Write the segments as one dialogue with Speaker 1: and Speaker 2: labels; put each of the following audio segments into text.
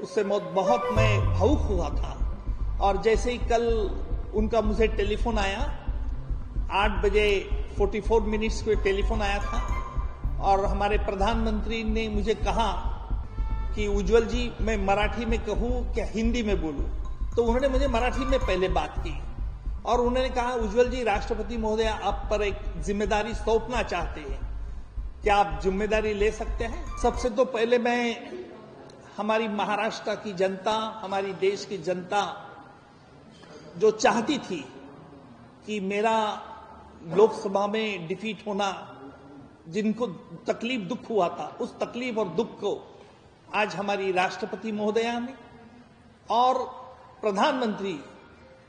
Speaker 1: उससे बहुत मैं भावुक हुआ था। और जैसे ही कल उनका मुझे टेलीफोन आया, 8 बजे 44 मिनट्स पे टेलीफोन आया था और हमारे प्रधानमंत्री ने मुझे कहा कि उज्जवल जी मैं मराठी में कहूं क्या हिंदी में बोलूं। तो उन्होंने मुझे मराठी में पहले बात की और उन्होंने कहा, उज्जवल जी राष्ट्रपति महोदय आप पर एक जिम्मेदारी सौंपना चाहते हैं, क्या आप जिम्मेदारी ले सकते हैं? सबसे तो पहले मैं हमारी महाराष्ट्र की जनता, हमारी देश की जनता जो चाहती थी कि मेरा लोकसभा में डिफीट होना, जिनको तकलीफ दुख हुआ था, उस तकलीफ और दुख को आज हमारी राष्ट्रपति महोदया ने और प्रधानमंत्री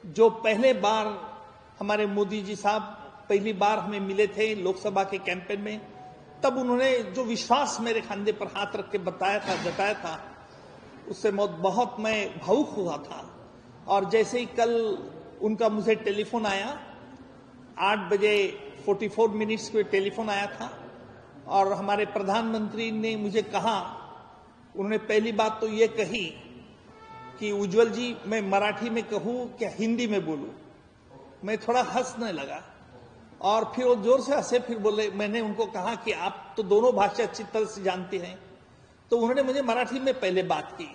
Speaker 1: जो पहले बार हमारे मोदी जी साहब पहली बार हमें मिले थे लोकसभा के कैंपेन में, तब उन्होंने जो विश्वास मेरे कंधे पर हाथ रख के जताया था, उससे बहुत मैं भावुक हुआ था। और जैसे ही कल उनका मुझे टेलीफोन आया, 8 बजे 44 मिनट्स पे टेलीफोन आया था और हमारे प्रधानमंत्री ने मुझे कहा, उन्होंने पहली बात तो ये कही कि उज्जवल जी मैं मराठी में कहूं क्या हिंदी में बोलूं। मैं थोड़ा हंसने लगा और फिर वो जोर से हंसे, फिर बोले, मैंने उनको कहा कि आप तो दोनों भाषा अच्छी तरह से जानते हैं। तो उन्होंने मुझे मराठी में पहले बात की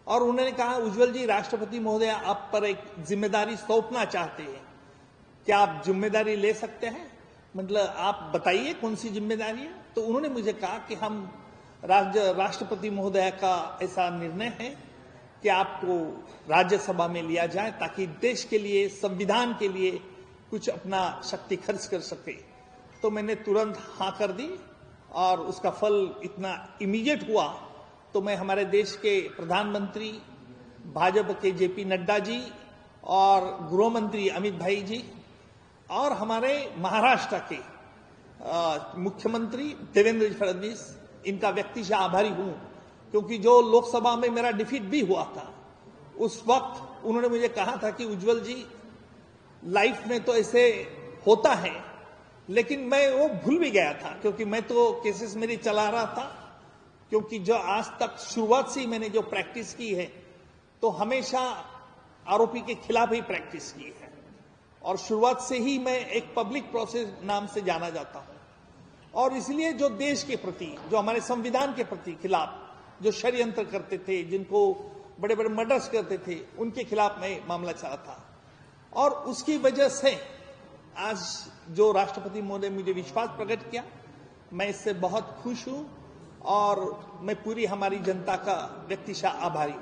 Speaker 1: और उन्होंने कहा, उज्जवल जी राष्ट्रपति महोदय आप पर एक जिम्मेदारी सौंपना चाहते हैं, क्या आप जिम्मेदारी ले सकते हैं? मतलब आप बताइए कौन सी जिम्मेदारी है? तो उन्होंने मुझे कहा कि हम राष्ट्रपति महोदय का ऐसा निर्णय है कि आपको राज्यसभा में लिया जाए ताकि देश के लिए, संविधान के लिए कुछ अपना शक्ति खर्च कर सके। तो मैंने तुरंत हाँ कर दी और उसका फल इतना इमीडिएट हुआ। तो मैं हमारे देश के प्रधानमंत्री, भाजपा के जेपी नड्डा जी और गृह मंत्री अमित भाई जी और हमारे महाराष्ट्र के मुख्यमंत्री देवेंद्र फडणवीस, इनका व्यक्तिशः आभारी हूं, क्योंकि जो लोकसभा में मेरा डिफीट भी हुआ था, उस वक्त उन्होंने मुझे कहा था कि उज्जवल जी लाइफ में तो ऐसे होता है, लेकिन मैं वो भूल भी गया था क्योंकि मैं तो केसेस मेरी चला रहा था। क्योंकि जो आज तक शुरुआत से ही मैंने जो प्रैक्टिस की है, तो हमेशा आरोपी के खिलाफ ही प्रैक्टिस की है और शुरुआत से ही मैं एक पब्लिक प्रोसेस नाम से जाना जाता हूं। और इसलिए जो देश के प्रति, जो हमारे संविधान के प्रति खिलाफ जो षड्यंत्र करते थे, जिनको बड़े बड़े मर्डर्स करते थे, उनके खिलाफ मैं मामला चला था। और उसकी वजह से आज जो राष्ट्रपति महोदय मुझे विश्वास प्रकट किया, मैं इससे बहुत खुश हूं और मैं पूरी हमारी जनता का व्यक्तिशः आभारी हूं।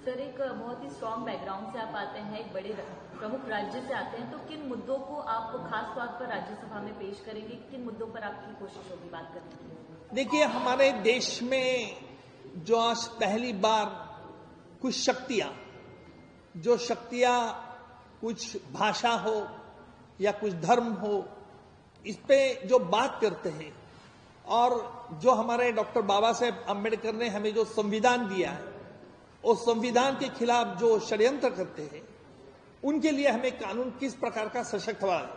Speaker 2: सर, एक बहुत ही स्ट्रॉन्ग बैकग्राउंड से आप आते हैं, एक बड़े प्रमुख राज्य से आते हैं, तो किन मुद्दों को आप खास तौर पर राज्यसभा में पेश करेंगे? किन मुद्दों पर आपकी कोशिश होगी बात करने की?
Speaker 1: देखिए, हमारे देश में जो आज पहली बार कुछ शक्तियां कुछ भाषा हो या कुछ धर्म हो, इस पे जो बात करते हैं और जो हमारे डॉक्टर बाबा साहेब अम्बेडकर ने हमें जो संविधान दिया है, उस संविधान के खिलाफ जो षड्यंत्र करते हैं, उनके लिए हमें कानून किस प्रकार का सशक्त हुआ है।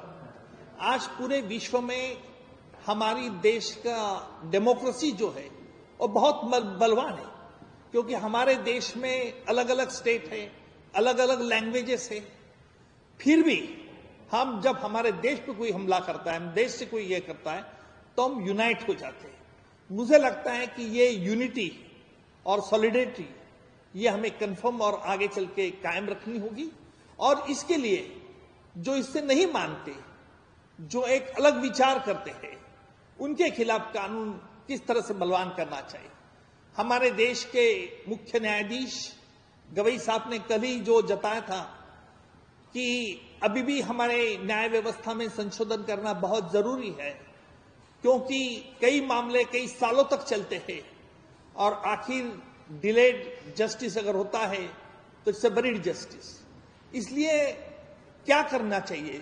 Speaker 1: आज पूरे विश्व में हमारी देश का डेमोक्रेसी जो है वो बहुत बलवान है, क्योंकि हमारे देश में अलग अलग स्टेट है, अलग अलग लैंग्वेजेस है। फिर भी हम जब हमारे देश पे कोई हमला करता है, हम देश से कोई ये करता है, तो हम यूनाइट हो जाते हैं। मुझे लगता है कि ये यूनिटी और सॉलिडेरिटी ये हमें कंफर्म और आगे चल के कायम रखनी होगी। और इसके लिए जो इससे नहीं मानते, जो एक अलग विचार करते हैं, उनके खिलाफ कानून किस तरह से बलवान करना चाहिए। हमारे देश के मुख्य न्यायाधीश गवई साहब ने कल ही जो जताया था कि अभी भी हमारे न्याय व्यवस्था में संशोधन करना बहुत जरूरी है, क्योंकि कई मामले कई सालों तक चलते हैं और आखिर डिलेड जस्टिस अगर होता है तो इससे बरीड जस्टिस। इसलिए क्या करना चाहिए,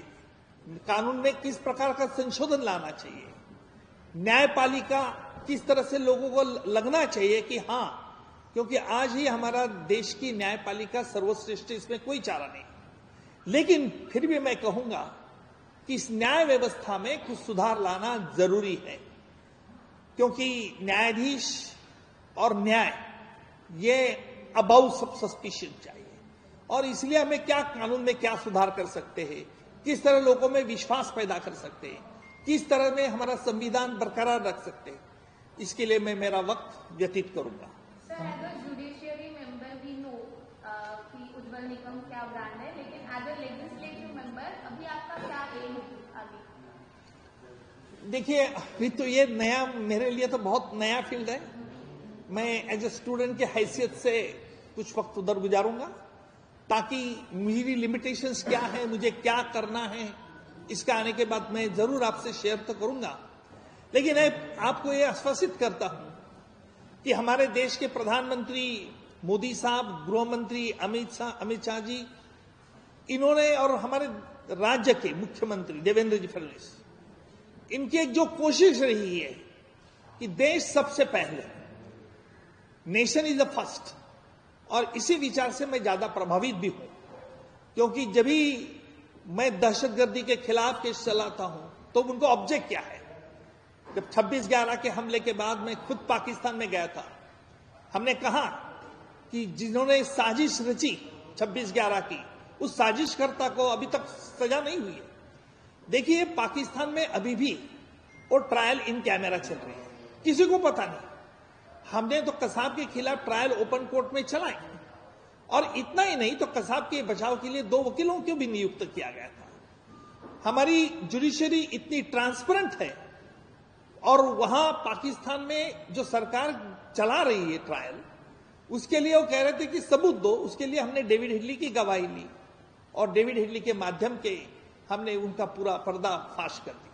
Speaker 1: कानून में किस प्रकार का संशोधन लाना चाहिए, न्यायपालिका किस तरह से लोगों को लगना चाहिए कि हां, क्योंकि आज ही हमारा देश की न्यायपालिका सर्वश्रेष्ठ, इसमें कोई चारा नहीं। लेकिन फिर भी मैं कहूंगा कि इस न्याय व्यवस्था में कुछ सुधार लाना जरूरी है, क्योंकि न्यायाधीश और न्याय ये अबाउ सब सस्पिशन चाहिए। और इसलिए हमें क्या कानून में क्या सुधार कर सकते हैं, किस तरह लोगों में विश्वास पैदा कर सकते हैं, किस तरह में हमारा संविधान बरकरार रख सकते हैं, इसके लिए मैं मेरा वक्त व्यतीत करूंगा।
Speaker 3: Sir, as a judiciary member we know कि उज्जवल निकम क्या ब्रांड है, लेकिन एज अ लेजिस्लेटिव मेंबर अभी आपका क्या एम है आगे?
Speaker 1: देखिए, अभी तो ये नया, मेरे लिए तो बहुत नया फील्ड है। मैं एज ए स्टूडेंट के हैसियत से कुछ वक्त उधर गुजारूंगा, ताकि मेरी लिमिटेशंस क्या है, मुझे क्या करना है, इसका आने के बाद मैं जरूर आपसे शेयर तो करूंगा। लेकिन मैं आपको ये आश्वासित करता हूं कि हमारे देश के प्रधानमंत्री मोदी साहब, गृह मंत्री अमित शाह जी, इन्होंने, और हमारे राज्य के मुख्यमंत्री देवेंद्र जी फडणवीस, इनकी एक जो कोशिश रही है कि देश सबसे पहले, नेशन इज द फर्स्ट, और इसी विचार से मैं ज्यादा प्रभावित भी हूं। क्योंकि जब भी मैं दहशतगर्दी के खिलाफ केस चलाता हूं तो उनको ऑब्जेक्ट क्या है। जब 26/11 के हमले के बाद मैं खुद पाकिस्तान में गया था, हमने कहा कि जिन्होंने साजिश रची 26/11 की, उस साजिशकर्ता को अभी तक सजा नहीं हुई है। देखिए, पाकिस्तान में अभी भी वो ट्रायल इन कैमरा चल रही है, किसी को पता नहीं। हमने तो कसाब के खिलाफ ट्रायल ओपन कोर्ट में चलाई, और इतना ही नहीं तो कसाब के बचाव के लिए 2 वकीलों को भी नियुक्त किया गया था। हमारी जुडिशरी इतनी ट्रांसपेरेंट है, और वहां पाकिस्तान में जो सरकार चला रही है ट्रायल, उसके लिए वो कह रहे थे कि सबूत दो। उसके लिए हमने डेविड हेडली की गवाही ली, और डेविड हेडली के माध्यम के हमने उनका पूरा पर्दाफाश कर दिया।